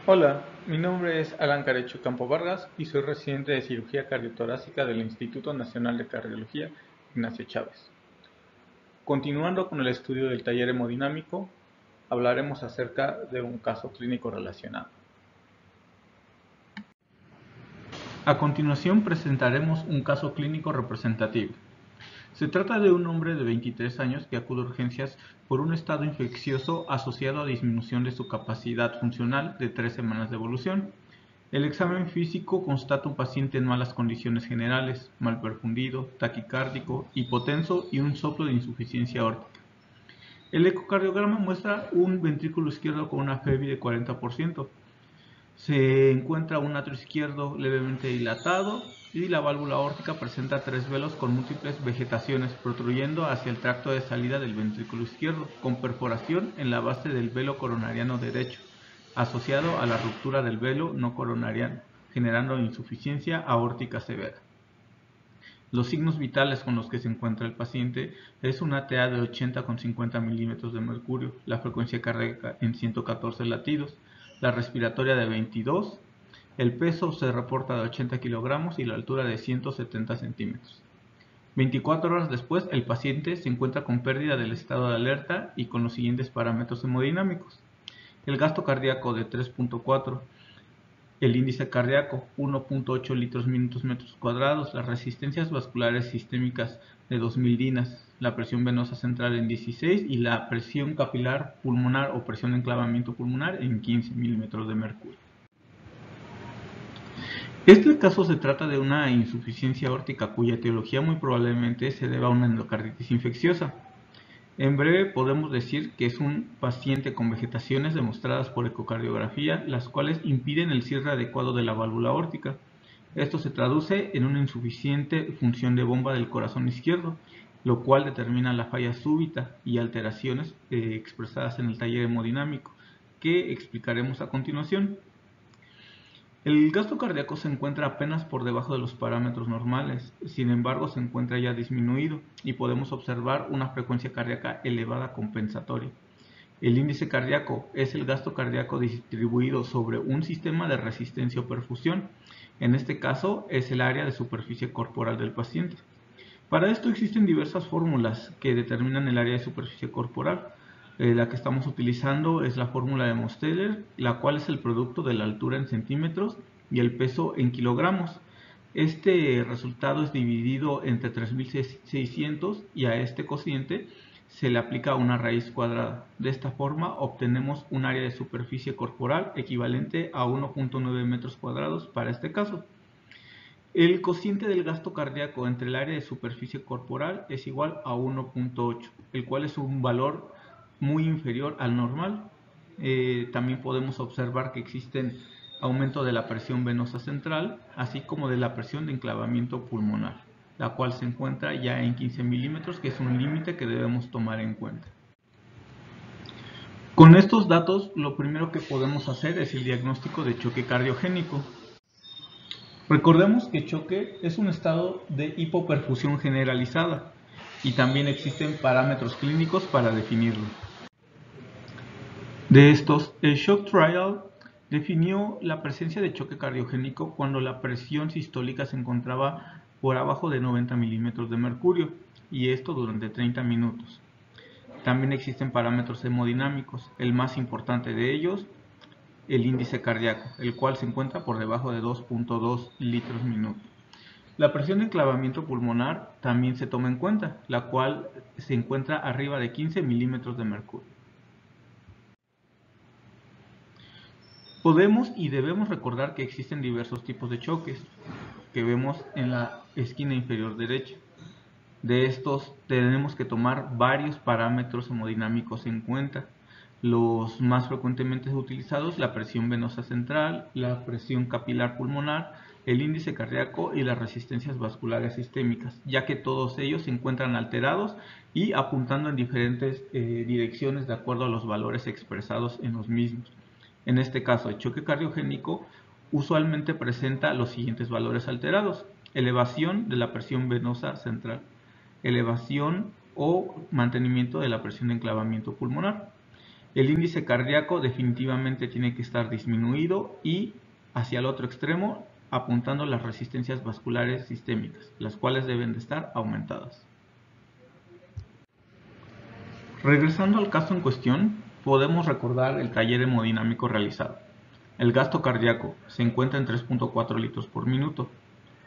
Hola, mi nombre es Alan Carecho Campo Vargas y soy residente de cirugía cardiotorácica del Instituto Nacional de Cardiología Ignacio Chávez. Continuando con el estudio del taller hemodinámico, hablaremos acerca de un caso clínico relacionado. A continuación presentaremos un caso clínico representativo. Se trata de un hombre de 23 años que acude a urgencias por un estado infeccioso asociado a disminución de su capacidad funcional de 3 semanas de evolución. El examen físico constata un paciente en malas condiciones generales, mal perfundido, taquicárdico, hipotenso y un soplo de insuficiencia aórtica. El ecocardiograma muestra un ventrículo izquierdo con una FEBI de 40%. Se encuentra un atrio izquierdo levemente dilatado y la válvula aórtica presenta 3 velos con múltiples vegetaciones protruyendo hacia el tracto de salida del ventrículo izquierdo, con perforación en la base del velo coronariano derecho, asociado a la ruptura del velo no coronariano, generando insuficiencia aórtica severa. Los signos vitales con los que se encuentra el paciente es una TA de 80 con 50 milímetros de mercurio, la frecuencia cardíaca en 114 latidos, la respiratoria de 22, el peso se reporta de 80 kilogramos y la altura de 170 centímetros. 24 horas después, el paciente se encuentra con pérdida del estado de alerta y con los siguientes parámetros hemodinámicos. El gasto cardíaco de 3.4, el índice cardíaco 1.8 litros minutos metros cuadrados, las resistencias vasculares sistémicas de 2000 dinas, la presión venosa central en 16 y la presión capilar pulmonar o presión de enclavamiento pulmonar en 15 milímetros de mercurio. Este caso se trata de una insuficiencia aórtica cuya etiología muy probablemente se deba a una endocarditis infecciosa. En breve podemos decir que es un paciente con vegetaciones demostradas por ecocardiografía, las cuales impiden el cierre adecuado de la válvula aórtica. Esto se traduce en una insuficiente función de bomba del corazón izquierdo, lo cual determina la falla súbita y alteraciones expresadas en el taller hemodinámico, que explicaremos a continuación. El gasto cardíaco se encuentra apenas por debajo de los parámetros normales, sin embargo se encuentra ya disminuido y podemos observar una frecuencia cardíaca elevada compensatoria. El índice cardíaco es el gasto cardíaco distribuido sobre un sistema de resistencia o perfusión, en este caso es el área de superficie corporal del paciente. Para esto existen diversas fórmulas que determinan el área de superficie corporal. La que estamos utilizando es la fórmula de Mosteller, la cual es el producto de la altura en centímetros y el peso en kilogramos. Este resultado es dividido entre 3600 y a este cociente se le aplica una raíz cuadrada. De esta forma obtenemos un área de superficie corporal equivalente a 1.9 metros cuadrados para este caso. El cociente del gasto cardíaco entre el área de superficie corporal es igual a 1.8, el cual es un valor muy inferior al normal. También podemos observar que existen aumento de la presión venosa central, así como de la presión de enclavamiento pulmonar, la cual se encuentra ya en 15 milímetros, que es un límite que debemos tomar en cuenta. Con estos datos, lo primero que podemos hacer es el diagnóstico de choque cardiogénico. Recordemos que choque es un estado de hipoperfusión generalizada y también existen parámetros clínicos para definirlo. De estos, el Shock Trial definió la presencia de choque cardiogénico cuando la presión sistólica se encontraba por abajo de 90 milímetros de mercurio, y esto durante 30 minutos. También existen parámetros hemodinámicos, el más importante de ellos, el índice cardíaco, el cual se encuentra por debajo de 2.2 litros minuto. La presión de enclavamiento pulmonar también se toma en cuenta, la cual se encuentra arriba de 15 milímetros de mercurio. Podemos y debemos recordar que existen diversos tipos de choques que vemos en la esquina inferior derecha. De estos tenemos que tomar varios parámetros hemodinámicos en cuenta. Los más frecuentemente utilizados, la presión venosa central, la presión capilar pulmonar, el índice cardíaco y las resistencias vasculares sistémicas, ya que todos ellos se encuentran alterados y apuntando en diferentes direcciones de acuerdo a los valores expresados en los mismos. En este caso, el choque cardiogénico usualmente presenta los siguientes valores alterados: elevación de la presión venosa central, elevación o mantenimiento de la presión de enclavamiento pulmonar, El índice cardíaco definitivamente tiene que estar disminuido y hacia el otro extremo apuntando las resistencias vasculares sistémicas, las cuales deben de estar aumentadas. Regresando al caso en cuestión, podemos recordar el taller hemodinámico realizado. El gasto cardíaco se encuentra en 3.4 litros por minuto,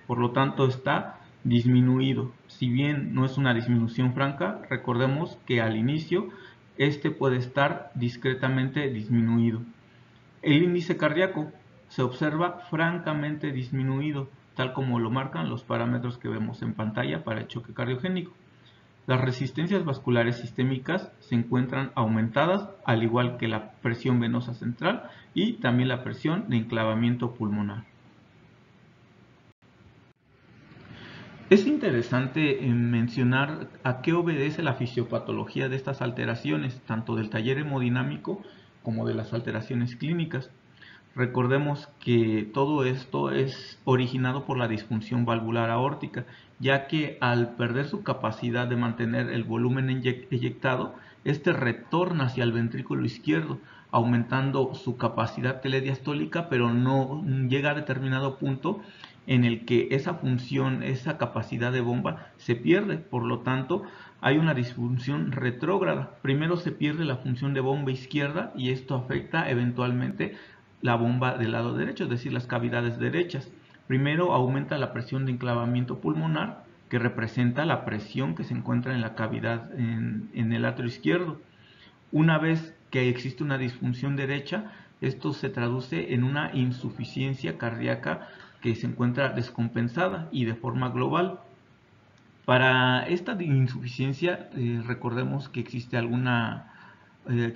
por lo tanto está disminuido. Si bien no es una disminución franca, recordemos que al inicio este puede estar discretamente disminuido. El índice cardíaco se observa francamente disminuido, tal como lo marcan los parámetros que vemos en pantalla para el choque cardiogénico. Las resistencias vasculares sistémicas se encuentran aumentadas, al igual que la presión venosa central y también la presión de enclavamiento pulmonar. Es interesante mencionar a qué obedece la fisiopatología de estas alteraciones, tanto del taller hemodinámico como de las alteraciones clínicas. Recordemos que todo esto es originado por la disfunción valvular aórtica, ya que al perder su capacidad de mantener el volumen eyectado, este retorna hacia el ventrículo izquierdo, aumentando su capacidad telediastólica, pero no llega a determinado punto en el que esa función, esa capacidad de bomba se pierde. Por lo tanto, hay una disfunción retrógrada. Primero se pierde la función de bomba izquierda y esto afecta eventualmente la bomba del lado derecho, es decir, las cavidades derechas. Primero aumenta la presión de enclavamiento pulmonar, que representa la presión que se encuentra en la cavidad en el atrio izquierdo. Una vez que existe una disfunción derecha, esto se traduce en una insuficiencia cardíaca que se encuentra descompensada y de forma global. Para esta insuficiencia, recordemos que existe que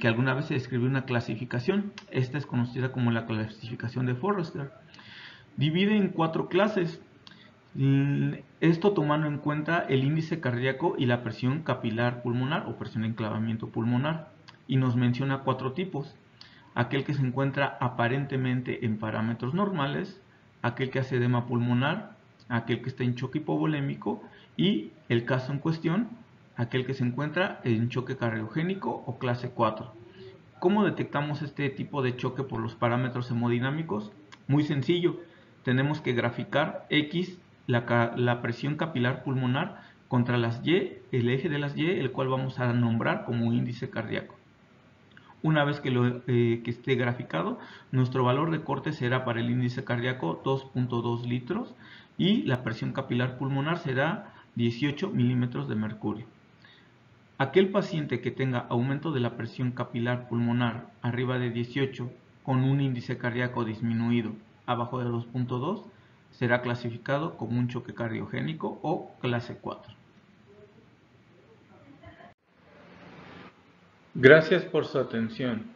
alguna vez se describió una clasificación. Esta es conocida como la clasificación de Forrester. Divide en 4 clases. Esto tomando en cuenta el índice cardíaco y la presión capilar pulmonar o presión de enclavamiento pulmonar. Y nos menciona 4 tipos. Aquel que se encuentra aparentemente en parámetros normales, aquel que hace edema pulmonar, aquel que está en choque hipovolémico y el caso en cuestión, aquel que se encuentra en choque cardiogénico o clase 4. ¿Cómo detectamos este tipo de choque por los parámetros hemodinámicos? Muy sencillo, tenemos que graficar X, la presión capilar pulmonar, contra las Y, el eje de las Y, el cual vamos a nombrar como índice cardíaco. Una vez que esté graficado, nuestro valor de corte será para el índice cardíaco 2.2 litros y la presión capilar pulmonar será 18 milímetros de mercurio. Aquel paciente que tenga aumento de la presión capilar pulmonar arriba de 18 con un índice cardíaco disminuido abajo de 2.2 será clasificado como un choque cardiogénico o clase 4. Gracias por su atención.